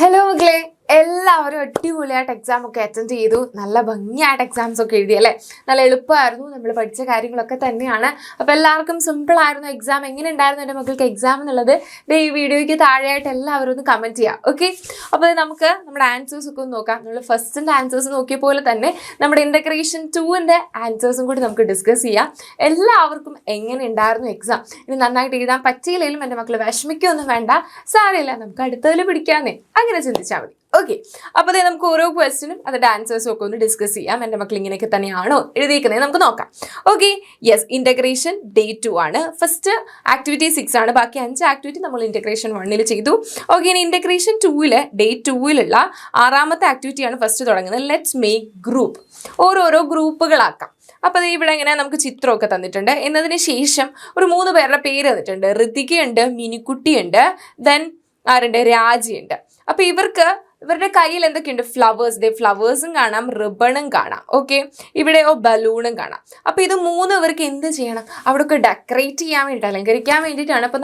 Hello മക്കളെ, എല്ലാവരും അടിപൊളിയായിട്ട് എക്സാം ഒക്കെ അറ്റൻഡ് ചെയ്തു. നല്ല ഭംഗിയായിട്ട് എക്സാംസ് ഒക്കെ എഴുതിയല്ലേ? നല്ല എളുപ്പമായിരുന്നു. നമ്മൾ പഠിച്ച കാര്യങ്ങളൊക്കെ തന്നെയാണ്. അപ്പോൾ എല്ലാവർക്കും സിമ്പിൾ ആയിരുന്നു എക്സാം. എങ്ങനെ ഉണ്ടായിരുന്നു എൻ്റെ മക്കൾക്ക് എക്സാം എന്നുള്ളത് ഈ വീഡിയോയ്ക്ക് താഴെയായിട്ട് എല്ലാവരും ഒന്ന് കമൻറ്റ് ചെയ്യാം. ഓക്കെ, അപ്പോൾ നമുക്ക് നമ്മുടെ ആൻസേഴ്സ് ഒക്കെ ഒന്ന് നോക്കാം. നമ്മൾ ഫസ്റ്റിൻ്റെ ആൻസേഴ്സ് നോക്കിയ പോലെ തന്നെ നമ്മുടെ ഇൻ്റഗ്രേഷൻ 2ൻ്റെ ആൻസേഴ്സും കൂടി നമുക്ക് ഡിസ്കസ് ചെയ്യാം. എല്ലാവർക്കും എങ്ങനെ ഉണ്ടായിരുന്നു എക്സാം? ഇനി നന്നായിട്ട് എഴുതാൻ പറ്റിയില്ലെങ്കിലും എൻ്റെ മക്കൾ വിഷമിക്കൊന്നും വേണ്ട, സാരമില്ല, നമുക്ക് അടുത്തതിൽ പിടിക്കാമെന്നേ അങ്ങനെ ചിന്തിച്ചാൽ മതി. ഓക്കെ, അപ്പോൾ നമുക്ക് ഓരോ ക്വസ്റ്റിനും അതിൻ്റെ ആൻസേഴ്സും ഒക്കെ ഒന്ന് ഡിസ്കസ് ചെയ്യാം. എൻ്റെ മക്കൾ ഇങ്ങനെയൊക്കെ തന്നെയാണോ എഴുതിയിരിക്കുന്നത് നമുക്ക് നോക്കാം. ഓക്കെ, യെസ്, ഇൻ്റഗ്രേഷൻ ഡേ 2 ആണ്. ഫസ്റ്റ് ആക്ടിവിറ്റി 6 ആണ്. ബാക്കി 5 ആക്ടിവിറ്റി നമ്മൾ ഇൻ്റഗ്രേഷൻ 1 ചെയ്തു. ഓക്കെ, ഇനി ഇൻ്റഗ്രേഷൻ 2 ഡേ 2 ആറാമത്തെ ആക്ടിവിറ്റിയാണ് ഫസ്റ്റ് തുടങ്ങുന്നത്. Let's make group. ഓരോരോ ഗ്രൂപ്പുകളാക്കാം. അപ്പോൾ ഇവിടെ ഇങ്ങനെ നമുക്ക് ചിത്രമൊക്കെ തന്നിട്ടുണ്ട്. എന്നതിന് ശേഷം ഒരു 3 പേരുടെ പേര് തന്നിട്ടുണ്ട്. ഋതികയുണ്ട്, മിനിക്കുട്ടിയുണ്ട്, ദെൻ ആരുണ്ട്, രാജിയുണ്ട്. അപ്പോൾ ഇവരുടെ കയ്യിൽ എന്തൊക്കെയുണ്ട്? ഫ്ലവേഴ്സും കാണാം, റിബണും കാണാം. ഓക്കെ, ഇവിടെയോ ബലൂണും കാണാം. അപ്പോൾ ഇത് 3 ഇവർക്ക് എന്ത് ചെയ്യണം? അവിടെയൊക്കെ ഡെക്കറേറ്റ് ചെയ്യാൻ വേണ്ടിയിട്ട്, അലങ്കരിക്കാൻ വേണ്ടിയിട്ടാണ്. അപ്പോൾ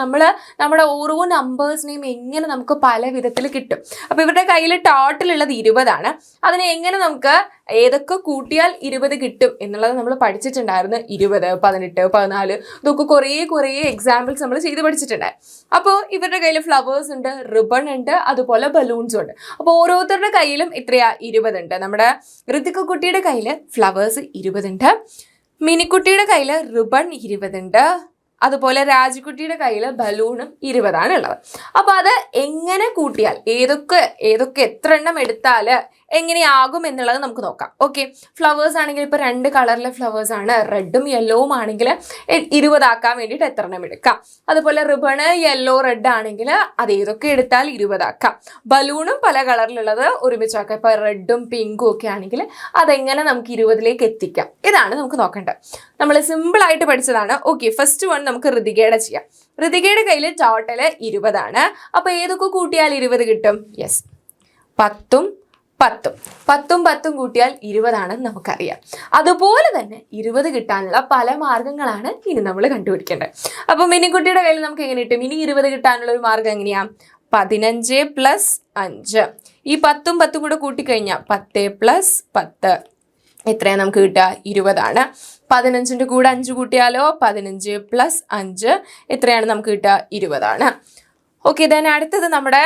നമ്മുടെ ഓരോ നമ്പേഴ്സിനെയും എങ്ങനെ നമുക്ക് പല വിധത്തിൽ കിട്ടും. അപ്പോൾ ഇവരുടെ കയ്യിൽ ടോട്ടലുള്ളത് 20 അതിനെ എങ്ങനെ നമുക്ക് ഏതൊക്കെ കൂട്ടിയാൽ 20 കിട്ടും എന്നുള്ളത് നമ്മൾ പഠിച്ചിട്ടുണ്ടായിരുന്നു. 20, 18, 14 ഇതൊക്കെ കുറേ എക്സാമ്പിൾസ് നമ്മൾ ചെയ്ത് പഠിച്ചിട്ടുണ്ടായി. അപ്പോൾ ഇവരുടെ കയ്യിൽ ഫ്ലവേഴ്സ് ഉണ്ട്, റിബൺ ഉണ്ട്, അതുപോലെ ബലൂൺസും ഉണ്ട്. അപ്പോൾ ഓരോരുത്തരുടെ കയ്യിലും എത്രയാ? 20 ഉണ്ട്. നമ്മുടെ ഋതിക കുട്ടിയുടെ കയ്യിൽ ഫ്ലവേഴ്സ് 20 ഉണ്ട്, മിനിക്കുട്ടിയുടെ കയ്യിൽ റിബൺ 20 ഉണ്ട്, അതുപോലെ രാജിക്കുട്ടിയുടെ കയ്യിൽ ബലൂണും 20 ഉള്ളത്. അപ്പോൾ അത് എങ്ങനെ കൂട്ടിയാൽ ഏതൊക്കെ എത്ര എണ്ണം എടുത്താൽ എങ്ങനെയാകും എന്നുള്ളത് നമുക്ക് നോക്കാം. ഓക്കെ, ഫ്ലവേഴ്സ് ആണെങ്കിൽ ഇപ്പോൾ 2 കളറിലെ ഫ്ലവേഴ്സ് ആണ്. റെഡും യെല്ലോവും ആണെങ്കിൽ 20 ആക്കാൻ വേണ്ടിയിട്ട് എത്ര എണ്ണം എടുക്കാം. അതുപോലെ റിബണ് യെല്ലോ റെഡ് ആണെങ്കിൽ അത് ഏതൊക്കെ എടുത്താൽ 20 ആക്കാം. ബലൂണും പല കളറിലുള്ളത് ഒരുമിച്ചാക്കാം. ഇപ്പോൾ റെഡും പിങ്കും ഒക്കെ ആണെങ്കിൽ അതെങ്ങനെ നമുക്ക് 20ലേക്ക് എത്തിക്കാം, ഇതാണ് നമുക്ക് നോക്കേണ്ടത്. നമ്മൾ സിമ്പിളായിട്ട് പഠിച്ചതാണ്. ഓക്കെ, ഫസ്റ്റ് വൺ നമുക്ക് ഋതികയുടെ ചെയ്യാം. ഋതികയുടെ കയ്യിൽ ടോട്ടല് 20. അപ്പോൾ ഏതൊക്കെ കൂട്ടിയാൽ 20 കിട്ടും? യെസ്, 10ഉം 10 കൂട്ടിയാൽ 20 നമുക്കറിയാം. അതുപോലെ തന്നെ 20 കിട്ടാനുള്ള പല മാർഗങ്ങളാണ് ഇനി നമ്മൾ കണ്ടുപിടിക്കേണ്ടത്. അപ്പോൾ മിനിക്കുട്ടിയുടെ കയ്യിൽ നമുക്ക് എങ്ങനെ കിട്ടും? ഇനി 20 കിട്ടാനുള്ള ഒരു മാർഗം എങ്ങനെയാ? 15 + 5. ഈ 10ഉം കൂടെ കൂട്ടിക്കഴിഞ്ഞാൽ 10 + 10 എത്രയാണ് നമുക്ക് കിട്ടുക? 20. 15ൻ്റെ കൂടെ 5 കൂട്ടിയാലോ? 15 + 5 എത്രയാണ് നമുക്ക് കിട്ടുക? 20. ഓക്കെ, ദെൻ അടുത്തത് നമ്മുടെ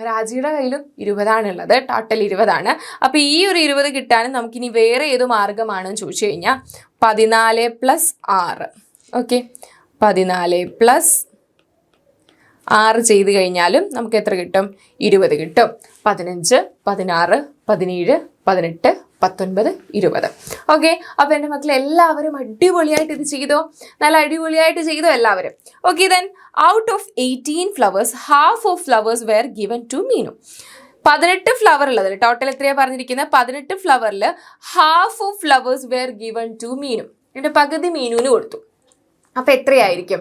രാജിയുടെ കയ്യിലും 20 ഉള്ളത്. ടോട്ടൽ 20. അപ്പോൾ ഈ ഒരു 20 കിട്ടാനും നമുക്കിനി വേറെ ഏത് മാർഗമാണെന്ന് ചോദിച്ചു കഴിഞ്ഞാൽ 14 + 6. ഓക്കെ, 14 + 6 ചെയ്ത് കഴിഞ്ഞാലും നമുക്ക് എത്ര കിട്ടും? 20 കിട്ടും. 15, 16, 17, 18, 19, 20. ഓക്കെ, അപ്പോൾ എൻ്റെ മക്കൾ എല്ലാവരും അടിപൊളിയായിട്ട് ഇത് ചെയ്തോ? നല്ല അടിപൊളിയായിട്ട് ചെയ്തോ എല്ലാവരും? Okay, then out of 18 flowers half of flowers were given to Meenu. 18 flower ഉള്ളതിൽ ടോട്ടൽ എത്രയാണ് പറഞ്ഞിരിക്കുന്നത്? 18 ഫ്ലവറിൽ half of flowers were given to Meenu. ഇതിൻ്റെ പകുതി മീനുവിന് കൊടുത്തു. അപ്പോൾ എത്രയായിരിക്കും?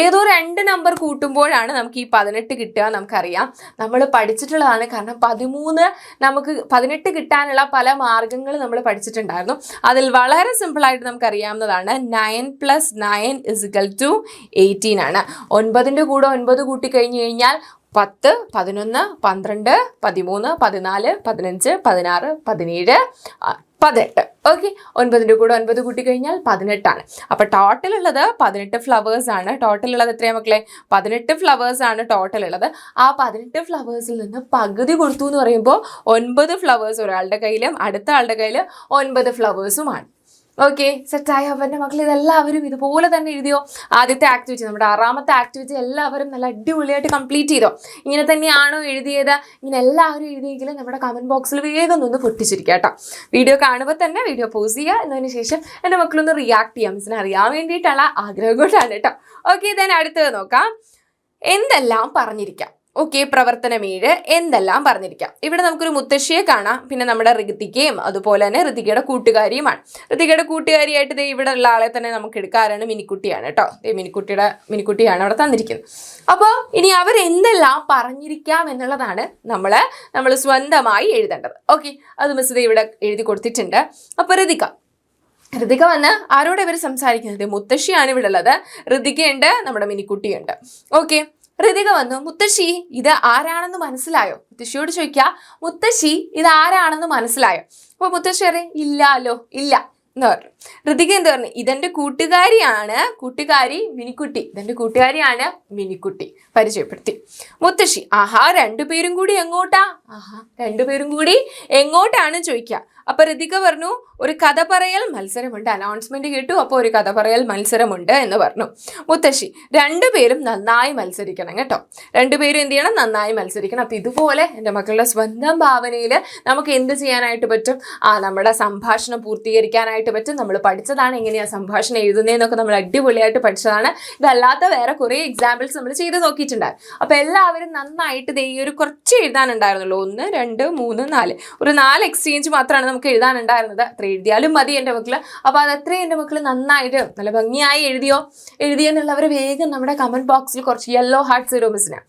ഏതോ 2 നമ്പർ കൂട്ടുമ്പോഴാണ് നമുക്ക് ഈ 18 കിട്ടുക. നമുക്കറിയാം, നമ്മൾ പഠിച്ചിട്ടുള്ളതാണ്. കാരണം 18 കിട്ടാനുള്ള പല മാർഗങ്ങൾ നമ്മൾ പഠിച്ചിട്ടുണ്ടായിരുന്നു. അതിൽ വളരെ സിമ്പിളായിട്ട് നമുക്കറിയാവുന്നതാണ് 9 + 9 = 18 ആണ്. 9ൻ്റെ കൂടെ 9 കൂട്ടിക്കഴിഞ്ഞ് കഴിഞ്ഞാൽ 10, 11, 12, 13, 14, 15, 16, 17, 18. ഓക്കെ, 9ൻ്റെ കൂടെ 9 കൂട്ടിക്കഴിഞ്ഞാൽ 18 ആണ്. അപ്പോൾ ടോട്ടൽ ഉള്ളത് 18 ഫ്ലവേഴ്സ് ആണ്. ടോട്ടൽ ഉള്ളത് എത്രയാണ് മക്കളെ? 18 ഫ്ലവേഴ്സ് ആണ് ടോട്ടൽ ഉള്ളത്. ആ 18 ഫ്ലവേഴ്സിൽ നിന്ന് പകുതി കൊടുത്തു എന്ന് പറയുമ്പോൾ 9 ഫ്ലവേഴ്സ് ഒരാളുടെ കയ്യിലും അടുത്ത ആളുടെ കയ്യിൽ 9 ഫ്ലവേഴ്സുമാണ്. ഓക്കെ, സെറ്റായ അവൻ്റെ മക്കൾ ഇതെല്ലാവരും ഇതുപോലെ തന്നെ എഴുതിയോ? ആദ്യത്തെ ആക്ടിവിറ്റി, നമ്മുടെ 6ാമത്തെ ആക്ടിവിറ്റി എല്ലാവരും നല്ല അടിപൊളിയായിട്ട് കംപ്ലീറ്റ് ചെയ്തോ? ഇങ്ങനെ തന്നെയാണോ എഴുതിയത്? ഇങ്ങനെ എല്ലാവരും എഴുതിയെങ്കിലും നമ്മുടെ കമൻറ്റ് ബോക്സിൽ വേഗം ഒന്ന് പൊട്ടിച്ചിരിക്കുക കേട്ടോ. വീഡിയോ കാണുമ്പോൾ തന്നെ വീഡിയോ പോസ് ചെയ്യുക. എന്നതിന് ശേഷം എൻ്റെ മക്കളൊന്ന് റിയാക്ട് ചെയ്യാം. മിസ്സിനെ അറിയാൻ വേണ്ടിയിട്ടുള്ള ആഗ്രഹം കൊണ്ടാണ് കേട്ടോ. ഓക്കെ, ദെൻ അടുത്തത് നോക്കാം. എന്തെല്ലാം പറഞ്ഞിരിക്കാം? ഓക്കെ, പ്രവർത്തനം 7 എന്തെല്ലാം പറഞ്ഞിരിക്കാം. ഇവിടെ നമുക്കൊരു മുത്തശ്ശിയെ കാണാം, പിന്നെ നമ്മുടെ ഋതികയും അതുപോലെ തന്നെ ഋതികയുടെ കൂട്ടുകാരിയുമാണ്. ഋതികയുടെ കൂട്ടുകാരിയായിട്ട് ഇവിടെ ഉള്ള ആളെ തന്നെ നമുക്ക് എടുക്കാറാണ്. മിനിക്കുട്ടിയാണ് കേട്ടോ. മിനിക്കുട്ടിയാണ് അവിടെ തന്നിരിക്കുന്നത്. അപ്പോൾ ഇനി അവർ എന്തെല്ലാം പറഞ്ഞിരിക്കാം എന്നുള്ളതാണ് നമ്മൾ സ്വന്തമായി എഴുതേണ്ടത്. ഓക്കെ, അത് മിസ് ഇവിടെ എഴുതി കൊടുത്തിട്ടുണ്ട്. അപ്പോൾ ഋതിക വന്ന് ആരോടെ ഇവർ സംസാരിക്കുന്നത്? മുത്തശ്ശിയാണ് ഇവിടെ ഉള്ളത്. ഋതികയുണ്ട്, നമ്മുടെ മിനിക്കുട്ടിയുണ്ട്. ഓക്കെ, ഋതിക വന്നു, മുത്തശ്ശി ഇത് ആരാണെന്ന് മനസ്സിലായോ? മുത്തശ്ശിയോട് ചോദിക്കുക, മുത്തശ്ശി ഇത് ആരാണെന്ന് മനസ്സിലായോ? അപ്പൊ മുത്തശ്ശി പറയും, ഇല്ലാലോ, ഇല്ല എന്ന് പറഞ്ഞു. ഋതിക എന്ത് പറഞ്ഞു, ഇതെന്റെ കൂട്ടുകാരിയാണ്, കൂട്ടുകാരി മിനിക്കുട്ടി, ഇതെന്റെ കൂട്ടുകാരിയാണ് മിനിക്കുട്ടി പരിചയപ്പെടുത്തി. മുത്തശ്ശി, ആഹാ രണ്ടുപേരും കൂടി എങ്ങോട്ടാ? രണ്ടുപേരും കൂടി എങ്ങോട്ടാണ് ചോദിക്കുക. അപ്പൊ ഋതിക പറഞ്ഞു, ഒരു കഥ പറയൽ മത്സരമുണ്ട്. അനൗൺസ്മെന്റ് കേട്ടു, അപ്പോൾ ഒരു കഥ പറയൽ മത്സരമുണ്ട് എന്ന് പറഞ്ഞു. മുത്തശ്ശി, രണ്ടുപേരും നന്നായി മത്സരിക്കണം കേട്ടോ, രണ്ടുപേരും എന്ത് ചെയ്യണം, നന്നായി മത്സരിക്കണം. അപ്പൊ ഇതുപോലെ എൻ്റെ മക്കളുടെ സ്വന്തം ഭാവനയിൽ നമുക്ക് എന്ത് ചെയ്യാനായിട്ട് പറ്റും? നമ്മുടെ സംഭാഷണം പൂർത്തീകരിക്കാനായിട്ട് പറ്റും. നമ്മൾ പഠിച്ചതാണ് എങ്ങനെയാ സംഭാഷണം എഴുതുന്നതെന്നൊക്കെ നമ്മൾ അടിപൊളിയായിട്ട് പഠിച്ചതാണ്. ഇതല്ലാത്ത വേറെ കുറേ എക്സാമ്പിൾസ് നമ്മൾ ചെയ്ത് നോക്കിയിട്ടുണ്ടായിരുന്നു. അപ്പൊ എല്ലാവരും നന്നായിട്ട് ഈ ഒരു കുറച്ച് എഴുതാനുണ്ടായിരുന്നുള്ളൂ, 1 2 3 4 ഒരു 4 എക്സ്ചേഞ്ച് മാത്രമാണ് നമുക്ക് എഴുതാനുണ്ടായിരുന്നത്. അത്ര എഴുതിയാലും മതി എൻ്റെ മക്കള്. അപ്പൊ അതത്രയും എൻ്റെ മക്കള് നന്നായിട്ട് നല്ല ഭംഗിയായി എഴുതിയെന്നുള്ളവർ വേഗം നമ്മുടെ കമന്റ് ബോക്സിൽ കുറച്ച് യെല്ലോ ഹാർട്ട്സ് ഇടും മിസ്സിന്.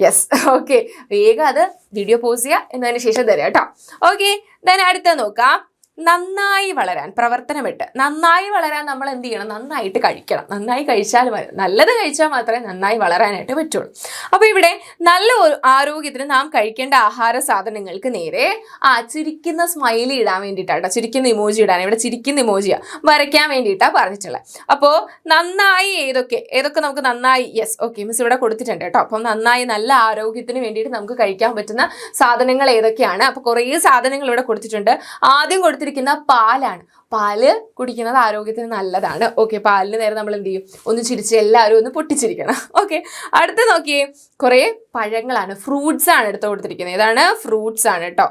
യെസ്, ഓക്കെ, വേഗം അത് വീഡിയോ പോസ്റ്റ് ചെയ്യുക, എന്നതിന് ശേഷം തരാം കേട്ടോ. ഓക്കെ, ദെൻ അടുത്ത നോക്കാം. നന്നായി വളരാൻ, പ്രവർത്തനമിട്ട് നന്നായി വളരാൻ നമ്മൾ എന്ത് ചെയ്യണം? നന്നായിട്ട് കഴിക്കണം. നന്നായി കഴിച്ചാൽ മതി, നല്ലത് കഴിച്ചാൽ മാത്രമേ നന്നായി വളരാനായിട്ട് പറ്റുള്ളൂ. അപ്പോൾ ഇവിടെ നല്ല ആരോഗ്യത്തിന് നാം കഴിക്കേണ്ട ആഹാര സാധനങ്ങൾക്ക് നേരെ ചിരിക്കുന്ന സ്മൈലി ഇടാൻ വേണ്ടിയിട്ടാണ്, ചിരിക്കുന്ന ഇമോജി ഇടാൻ, ഇവിടെ ചിരിക്കുന്ന ഇമോജിയാണ് വരയ്ക്കാൻ വേണ്ടിയിട്ടാണ് പറഞ്ഞിട്ടുള്ളത്. അപ്പോൾ നന്നായി ഏതൊക്കെ നമുക്ക് നന്നായി, യെസ്, ഓക്കെ, മിസ് ഇവിടെ കൊടുത്തിട്ടുണ്ട് കേട്ടോ. അപ്പം നന്നായി നല്ല ആരോഗ്യത്തിന് വേണ്ടിയിട്ട് നമുക്ക് കഴിക്കാൻ പറ്റുന്ന സാധനങ്ങൾ ഏതൊക്കെയാണ്? അപ്പോൾ കുറേ സാധനങ്ങൾ ഇവിടെ കൊടുത്തിട്ടുണ്ട്. ആദ്യം കൊടുത്തിരിക്കുന്ന പാലാണ്. പാല് കുടിക്കുന്നത് ആരോഗ്യത്തിന് നല്ലതാണ്. ഓക്കെ, പാലിന് നേരെ നമ്മൾ എന്ത് ചെയ്യും? ഒന്ന് ചിരിച്ച് എല്ലാവരും ഒന്ന് പൊട്ടിച്ചിരിക്കണം. ഓക്കെ, അടുത്ത് നോക്കിയേ, കുറേ പഴങ്ങളാണ്, ഫ്രൂട്ട്സ് ആണ് എടുത്ത് കൊടുത്തിരിക്കുന്നത്. ഏതാണ്? ഫ്രൂട്ട്സ് ആണ് കേട്ടോ,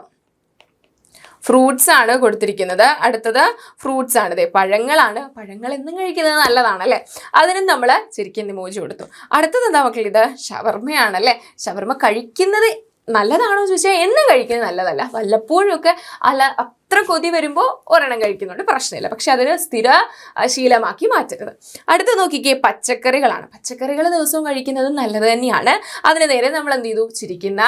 ഫ്രൂട്ട്സ് ആണ് കൊടുത്തിരിക്കുന്നത്. അടുത്തത് ഫ്രൂട്ട്സ് ആണ്, ഇതേ പഴങ്ങളാണ്. പഴങ്ങൾ എന്നും കഴിക്കുന്നത് നല്ലതാണ് അല്ലേ? അതിനും നമ്മൾ ചിരിക്കുന്ന ഇമോജി കൊടുത്തു. അടുത്തത് എന്താ മക്കൾ? ഇത് ഷവർമ്മയാണല്ലേ. ഷവർമ്മ കഴിക്കുന്നത് നല്ലതാണോ ചോദിച്ചാൽ എന്നും കഴിക്കുന്നത് നല്ലതല്ല, വല്ലപ്പോഴും ഒക്കെ അത്ര കൊതി വരുമ്പോൾ ഒരെണ്ണം കഴിക്കുന്നുണ്ട്, പ്രശ്നമില്ല. പക്ഷെ അതിന് സ്ഥിര ശീലമാക്കി മാറ്റരുത്. അടുത്ത് നോക്കിക്കേ, പച്ചക്കറികളാണ്. പച്ചക്കറികൾ ദിവസവും കഴിക്കുന്നത് നല്ലത് തന്നെയാണ്. അതിന് നേരെ നമ്മൾ എന്ത് ചെയ്തു? ചിരിക്കുന്ന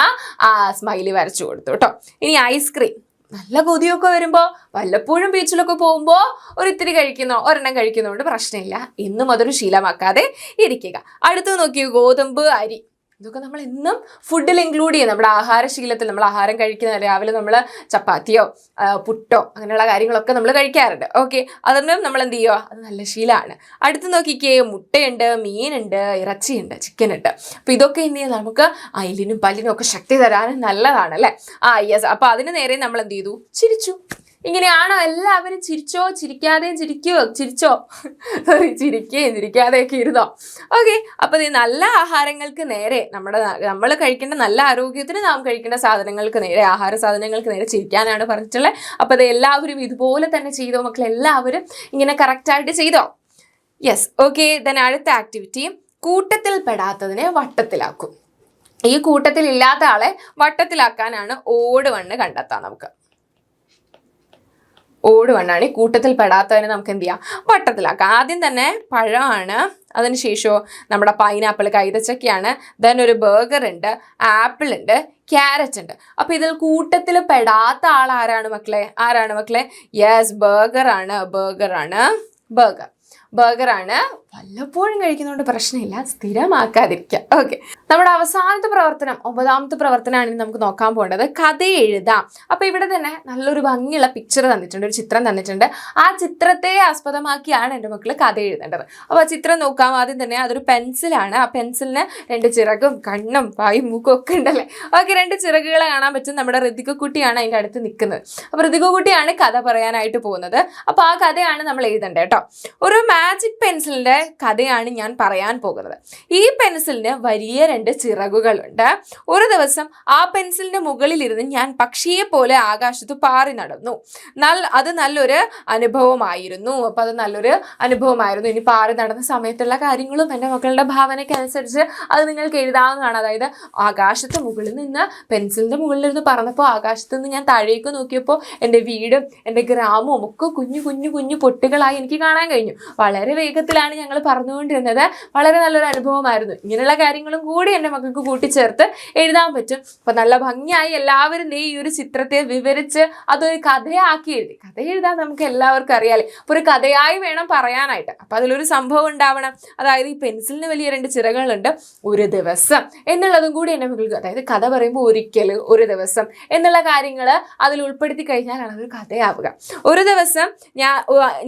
സ്മൈലി വരച്ചു കൊടുത്തു കേട്ടോ. ഇനി ഐസ്ക്രീം, നല്ല കൊതിയൊക്കെ വരുമ്പോൾ വല്ലപ്പോഴും ബീച്ചിലൊക്കെ പോകുമ്പോൾ ഒരിത്തിരി ഒരെണ്ണം കഴിക്കുന്നതുകൊണ്ട് പ്രശ്നമില്ല. എന്നും അതൊരു ശീലമാക്കാതെ ഇരിക്കുക. അടുത്ത് നോക്കിയോ, ഗോതമ്പ്, അരി, ഇതൊക്കെ നമ്മൾ എന്നും ഫുഡിൽ ഇൻക്ലൂഡ് ചെയ്യുക. നമ്മുടെ ആഹാരശീലത്തിൽ നമ്മൾ ആഹാരം കഴിക്കുന്ന രാവിലെ നമ്മൾ ചപ്പാത്തിയോ പുട്ടോ അങ്ങനെയുള്ള കാര്യങ്ങളൊക്കെ നമ്മൾ കഴിക്കാറുണ്ട്. ഓക്കെ, അതൊന്നും നമ്മൾ എന്ത് ചെയ്യുക? അത് നല്ല ശീലമാണ്. അടുത്ത് നോക്കിക്കേ, മുട്ടയുണ്ട്, മീനുണ്ട്, ഇറച്ചിയുണ്ട്, ചിക്കൻ ഉണ്ട്. അപ്പോൾ ഇതൊക്കെ എന്ത് ചെയ്യുക? നമുക്ക് എല്ലിനും പല്ലിനും ഒക്കെ ശക്തി തരാനും നല്ലതാണ് അല്ലേ? യെസ്. അപ്പോൾ അതിന് നേരെ നമ്മൾ എന്ത് ചെയ്തു? ചിരിച്ചു. ഇങ്ങനെയാണോ എല്ലാവരും? ചിരിച്ചോ, ചിരിക്കാതെയും ചിരിച്ചോ, സോറി, ചിരിക്കുകയും ചിരിക്കാതെയൊക്കെ ഇരുന്നോ? ഓക്കെ, അപ്പോൾ ഈ നല്ല ആഹാരങ്ങൾക്ക് നേരെ നമ്മൾ കഴിക്കേണ്ട, നല്ല ആരോഗ്യത്തിന് നാം കഴിക്കേണ്ട സാധനങ്ങൾക്ക് നേരെ, ആഹാര സാധനങ്ങൾക്ക് നേരെ ചിരിക്കാനാണ് പറഞ്ഞിട്ടുള്ളത്. അപ്പോൾ അത് എല്ലാവരും ഇതുപോലെ തന്നെ ചെയ്തോ മക്കൾ, എല്ലാവരും ഇങ്ങനെ കറക്റ്റായിട്ട് ചെയ്തോ? Yes, okay. ദെൻ അടുത്ത ആക്ടിവിറ്റി, കൂട്ടത്തിൽ പെടാത്തതിനെ വട്ടത്തിലാക്കും. ഈ കൂട്ടത്തിൽ ഇല്ലാത്ത ആളെ വട്ടത്തിലാക്കാനാണ് ഓട് വണ്ണ് കണ്ടെത്താം നമുക്ക്. ഓട് വണ്ണാണ്. ഈ കൂട്ടത്തിൽ പെടാത്തതിനെ നമുക്ക് എന്ത് ചെയ്യാം? വട്ടത്തിലാക്കാം. ആദ്യം തന്നെ പഴമാണ്, അതിനുശേഷം നമ്മുടെ പൈനാപ്പിൾ, കൈതച്ചക്കയാണ്, ദെൻ ഒരു ബർഗർ ഉണ്ട്, ആപ്പിൾ ഉണ്ട്, ക്യാരറ്റ് ഉണ്ട്. അപ്പോൾ ഇതിൽ കൂട്ടത്തിൽ പെടാത്ത ആൾ ആരാണ് മക്കളെ? യെസ്, ബർഗറാണ്. ബർഗറാണ്. വല്ലപ്പോഴും കഴിക്കുന്നതുകൊണ്ട് പ്രശ്നമില്ല, സ്ഥിരമാക്കാതിരിക്കുക. ഓക്കെ, നമ്മുടെ അവസാനത്തെ പ്രവർത്തനം, 9ാമത്തെ പ്രവർത്തനമാണ് ഇനി നമുക്ക് നോക്കാൻ പോകേണ്ടത്. കഥ എഴുതാം. അപ്പോൾ ഇവിടെ തന്നെ നല്ലൊരു ഭംഗിയുള്ള പിക്ചർ തന്നിട്ടുണ്ട്, ഒരു ചിത്രം തന്നിട്ടുണ്ട്. ആ ചിത്രത്തെ ആസ്പദമാക്കിയാണ് എൻ്റെ മക്കൾ കഥ എഴുതേണ്ടത്. അപ്പോൾ ആ ചിത്രം നോക്കാം. ആദ്യം തന്നെ അതൊരു പെൻസിലാണ്. ആ പെൻസിലിന് 2 ചിറകും കണ്ണും വായും മൂക്കും ഒക്കെ ഉണ്ടല്ലേ? ഓക്കെ, 2 ചിറകുകളെ കാണാൻ പറ്റും. നമ്മുടെ ഋതിക കുട്ടിയാണ് അതിൻ്റെ അടുത്ത് നിൽക്കുന്നത്. അപ്പോൾ ഋതിക കുട്ടിയാണ് കഥ പറയാനായിട്ട് പോകുന്നത്. അപ്പോൾ ആ കഥയാണ് നമ്മൾ എഴുതേണ്ടത് കേട്ടോ. ഒരു മാജിക് പെൻസിലിൻ്റെ കഥയാണ് ഞാൻ പറയാൻ പോകുന്നത്. ഈ പെൻസിലിന് വലിയ 2 ചിറകുകളുണ്ട്. ഒരു ദിവസം ആ പെൻസിലിന്റെ മുകളിലിരുന്ന് ഞാൻ പക്ഷിയെ പോലെ ആകാശത്ത് പാറി നടന്നു. അത് നല്ലൊരു അനുഭവമായിരുന്നു. അപ്പം അത് നല്ലൊരു അനുഭവമായിരുന്നു. ഇനി പാറി നടന്ന സമയത്തുള്ള കാര്യങ്ങളും എൻ്റെ മക്കളുടെ ഭാവനയ്ക്ക് അനുസരിച്ച് അത് നിങ്ങൾക്ക് എഴുതാവുന്നതാണ്. അതായത് ആകാശത്ത് മുകളിൽ നിന്ന്, പെൻസിലിന്റെ മുകളിലിരുന്ന് പറന്നപ്പോൾ ആകാശത്ത് നിന്ന് ഞാൻ താഴേക്ക് നോക്കിയപ്പോൾ എൻ്റെ വീടും എൻ്റെ ഗ്രാമവും ഒക്കെ കുഞ്ഞു കുഞ്ഞു കുഞ്ഞു പൊട്ടുകളായി എനിക്ക് കാണാൻ കഴിഞ്ഞു. വളരെ വേഗത്തിലാണ് ഞങ്ങൾ പറഞ്ഞുകൊണ്ടിരുന്നത്. വളരെ നല്ലൊരു അനുഭവമായിരുന്നു. ഇങ്ങനെയുള്ള കാര്യങ്ങളും കൂടി എൻ്റെ മക്കൾക്ക് കൂട്ടിച്ചേർത്ത് എഴുതാൻ പറ്റും. അപ്പം നല്ല ഭംഗിയായി എല്ലാവരും ഈ ഒരു ചിത്രത്തെ വിവരിച്ച് അതൊരു കഥയാക്കി എഴുതി. കഥ എഴുതാൻ നമുക്ക് എല്ലാവർക്കും അറിയാലേ. അപ്പോൾ ഒരു കഥയായി വേണം പറയാനായിട്ട്. അപ്പം അതിലൊരു സംഭവം ഉണ്ടാവണം. അതായത് ഈ പെൻസിലിന് വലിയ 2 ചിറകുകളുണ്ട്. ഒരു ദിവസം എന്നുള്ളതും കൂടി എൻ്റെ മക്കൾക്ക്, അതായത് കഥ പറയുമ്പോൾ ഒരിക്കൽ, ഒരു ദിവസം എന്നുള്ള കാര്യങ്ങൾ അതിൽ ഉൾപ്പെടുത്തി കഴിഞ്ഞാലാണ് അതൊരു കഥയാവുക. ഒരു ദിവസം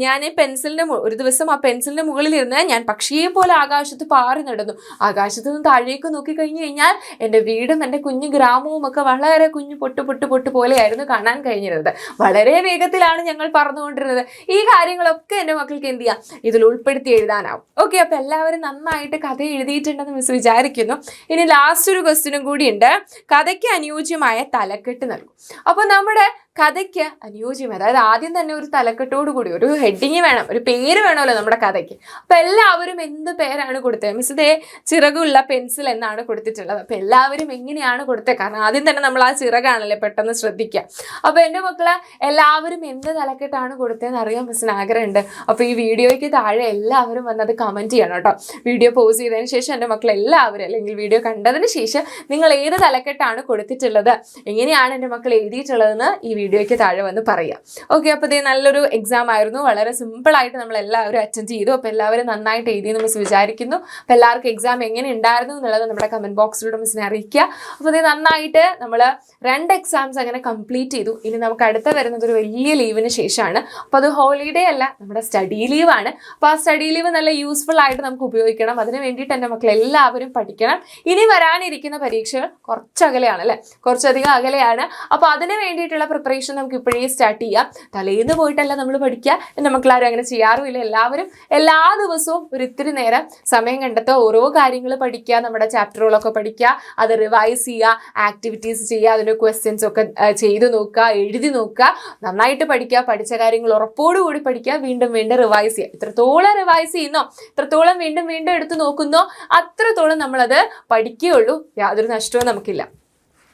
ഞാൻ പെൻസിലിൻ്റെ ഒരു ദിവസം ആ പെൻസിലിൻ്റെ മുകളിലിരുന്ന് ഞാൻ പക്ഷിയെ പോലെ ആകാശത്ത് പാറി നടന്നു. ആകാശത്ത് നിന്ന് താഴേക്ക് നോക്കി കഴിഞ്ഞു കഴിഞ്ഞാൽ എൻ്റെ വീടും എൻ്റെ കുഞ്ഞു ഗ്രാമവും ഒക്കെ വളരെ കുഞ്ഞു പൊട്ട് പോലെയായിരുന്നു കാണാൻ കഴിഞ്ഞിരുന്നത്. വളരെ വേഗത്തിലാണ് ഞങ്ങൾ പറഞ്ഞുകൊണ്ടിരുന്നത്. ഈ കാര്യങ്ങളൊക്കെ എൻ്റെ മക്കൾക്ക് എന്ത് ചെയ്യാം, ഇതിൽ ഉൾപ്പെടുത്തി എഴുതാനാവും. ഓക്കെ, അപ്പം എല്ലാവരും നന്നായിട്ട് കഥ എഴുതിയിട്ടുണ്ടെന്ന് മിസ് വിചാരിക്കുന്നു. ഇനി ലാസ്റ്റ് ഒരു ക്വസ്റ്റ്യനും കൂടിയുണ്ട്. കഥയ്ക്ക് അനുയോജ്യമായ തലക്കെട്ട് നൽകും. അപ്പോൾ നമ്മുടെ കഥയ്ക്ക് അനുയോജ്യം, അതായത് ആദ്യം തന്നെ ഒരു തലക്കെട്ടോട് കൂടി ഒരു ഹെഡിങ് വേണം, ഒരു പേര് വേണമല്ലോ നമ്മുടെ കഥയ്ക്ക്. അപ്പം എല്ലാവരും എന്ത് പേരാണ് കൊടുത്തത്? മിസ് ഇതേ ചിറകുള്ള പെൻസിൽ എന്നാണ് കൊടുത്തിട്ടുള്ളത്. അപ്പം എല്ലാവരും എങ്ങനെയാണ് കൊടുത്തത്? കാരണം ആദ്യം തന്നെ നമ്മൾ ആ ചിറകാണല്ലേ പെട്ടെന്ന് ശ്രദ്ധിക്കുക. അപ്പോൾ എൻ്റെ മക്കളെ എല്ലാവരും എന്ത് തലക്കെട്ടാണ് കൊടുത്തതെന്ന് അറിയാൻ മിസ്സിന് ആഗ്രഹമുണ്ട്. അപ്പോൾ ഈ വീഡിയോയ്ക്ക് താഴെ എല്ലാവരും വന്നത് കമൻറ്റ് ചെയ്യണം കേട്ടോ. വീഡിയോ പോസ് ചെയ്തതിന് ശേഷം എൻ്റെ മക്കൾ എല്ലാവരും, അല്ലെങ്കിൽ വീഡിയോ കണ്ടതിന് ശേഷം നിങ്ങൾ ഏത് തലക്കെട്ടാണ് കൊടുത്തിട്ടുള്ളത്, എങ്ങനെയാണ് എൻ്റെ മക്കൾ എഴുതിയിട്ടുള്ളതെന്ന് ഈ വീഡിയോയ്ക്ക് താഴെ വന്ന് പറയാം. ഓക്കെ, അപ്പോൾ ഇത് നല്ലൊരു എക്സാം ആയിരുന്നു. വളരെ സിമ്പിളായിട്ട് നമ്മൾ എല്ലാവരും അറ്റൻഡ് ചെയ്തു. അപ്പോൾ എല്ലാവരും നന്നായിട്ട് എഴുതിയെന്ന് മിസ് വിചാരിക്കുന്നു. അപ്പോൾ എല്ലാവർക്കും എക്സാം എങ്ങനെ ഉണ്ടായിരുന്നു എന്നുള്ളത് നമ്മുടെ കമൻറ്റ് ബോക്സിലൂടെ മിസ്സിനെ അറിയിക്കുക. അപ്പോൾ ഇത് നന്നായിട്ട് നമ്മൾ 2 എക്സാംസ് അങ്ങനെ കംപ്ലീറ്റ് ചെയ്തു. ഇനി നമുക്ക് അടുത്ത വരുന്നത് ഒരു വലിയ ലീവിന് ശേഷമാണ്. അപ്പോൾ അത് ഹോളിഡേ അല്ല, നമ്മുടെ സ്റ്റഡി ലീവാണ്. അപ്പോൾ ആ സ്റ്റഡി ലീവ് നല്ല യൂസ്ഫുൾ ആയിട്ട് നമുക്ക് ഉപയോഗിക്കണം. അതിന് വേണ്ടിയിട്ട് എൻ്റെ മക്കൾ എല്ലാവരും പഠിക്കണം. ഇനി വരാനിരിക്കുന്ന പരീക്ഷകൾ കുറച്ച് അകലെയാണ് അല്ലേ, കുറച്ചധികം അകലെയാണ്. അപ്പോൾ അതിന് വേണ്ടിയിട്ടുള്ള പ്രിപ്പറേഷൻ നമുക്ക് ഇപ്പോഴേ സ്റ്റാർട്ട് ചെയ്യാം. തലേന്ന് പോയിട്ടല്ല നമ്മൾ പഠിക്കുക. എൻ്റെ മക്കളാരും അങ്ങനെ ചെയ്യാറുമില്ല. എല്ലാവരും എല്ലാ ദിവസവും ഒരു ഇത്തിരി നേരം സമയം കണ്ടെത്തുക, ഓരോ കാര്യങ്ങൾ പഠിക്കുക, നമ്മുടെ ചാപ്റ്ററുകളൊക്കെ പഠിക്കുക, അത് റിവൈസ് ചെയ്യുക, ആക്ടിവിറ്റീസ് ചെയ്യുക, അതിൻ്റെ ക്വസ്റ്റ്യൻസ് ഒക്കെ ചെയ്ത് നോക്കുക, എഴുതി നോക്കുക, നന്നായിട്ട് പഠിക്കുക, പഠിച്ച കാര്യങ്ങൾ ഉറപ്പോടുകൂടി പഠിക്കുക, വീണ്ടും വീണ്ടും റിവൈസ് ചെയ്യുക. ഇത്രത്തോളം റിവൈസ് ചെയ്യുന്നോ, ഇത്രത്തോളം വീണ്ടും വീണ്ടും എടുത്ത് നോക്കുന്നോ, അത്രത്തോളം നമ്മളത് പഠിക്കുകയുള്ളൂ. യാതൊരു നഷ്ടവും നമുക്കില്ല.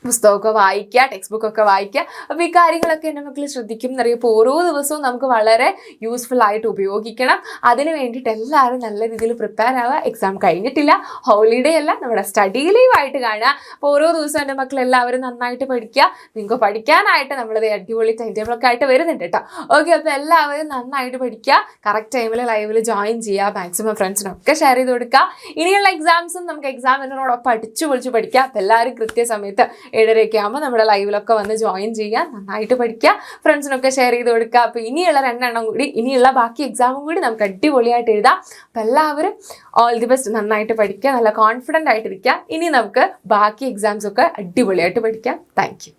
പുസ്തകമൊക്കെ വായിക്കുക, ടെക്സ്റ്റ് ബുക്കൊക്കെ വായിക്കുക. അപ്പോൾ ഈ കാര്യങ്ങളൊക്കെ എൻ്റെ മക്കൾ ശ്രദ്ധിക്കും എന്നറിയപ്പോൾ ഓരോ ദിവസവും നമുക്ക് വളരെ യൂസ്ഫുൾ ആയിട്ട് ഉപയോഗിക്കണം. അതിന് വേണ്ടിയിട്ട് എല്ലാവരും നല്ല രീതിയിൽ പ്രിപ്പയർ ആവുക. എക്സാം കഴിഞ്ഞിട്ടില്ല, ഹോളിഡേ അല്ല, നമ്മുടെ സ്റ്റഡി ലീവായിട്ട് കാണുക. അപ്പോൾ ഓരോ ദിവസവും എൻ്റെ മക്കൾ എല്ലാവരും നന്നായിട്ട് പഠിക്കുക. നിങ്ങൾക്ക് പഠിക്കാനായിട്ട് നമ്മളത് അടിപൊളി ടൈം ടേബിളൊക്കെ ആയിട്ട് വരുന്നുണ്ട് കേട്ടോ. ഓക്കെ, അപ്പോൾ എല്ലാവരും നന്നായിട്ട് പഠിക്കുക, കറക്റ്റ് ടൈമിൽ ലൈവിൽ ജോയിൻ ചെയ്യുക, മാക്സിമം ഫ്രണ്ട്സിനൊക്കെ ഷെയർ ചെയ്ത് കൊടുക്കുക. ഇനിയുള്ള എക്സാംസും നമുക്ക് എക്സാമിനോടൊപ്പം അടിച്ചു പൊളിച്ച് പഠിക്കുക. അപ്പോൾ എല്ലാവരും കൃത്യസമയത്ത് 7:30 ആകുമ്പോൾ നമ്മുടെ ലൈവിലൊക്കെ വന്ന് ജോയിൻ ചെയ്യുക, നന്നായിട്ട് പഠിക്കുക, ഫ്രണ്ട്സിനൊക്കെ ഷെയർ ചെയ്ത് കൊടുക്കുക. അപ്പോൾ ഇനിയുള്ള 2 എണ്ണം കൂടി, ഇനിയുള്ള ബാക്കി എക്സാമും കൂടി നമുക്ക് അടിപൊളിയായിട്ട് എഴുതാം. അപ്പോൾ എല്ലാവരും ഓൾ ദി ബെസ്റ്റ്, നന്നായിട്ട് പഠിക്കുക, നല്ല കോൺഫിഡൻ്റ് ആയിട്ടിരിക്കുക. ഇനി നമുക്ക് ബാക്കി എക്സാംസൊക്കെ അടിപൊളിയായിട്ട് പഠിക്കാം. Thank you.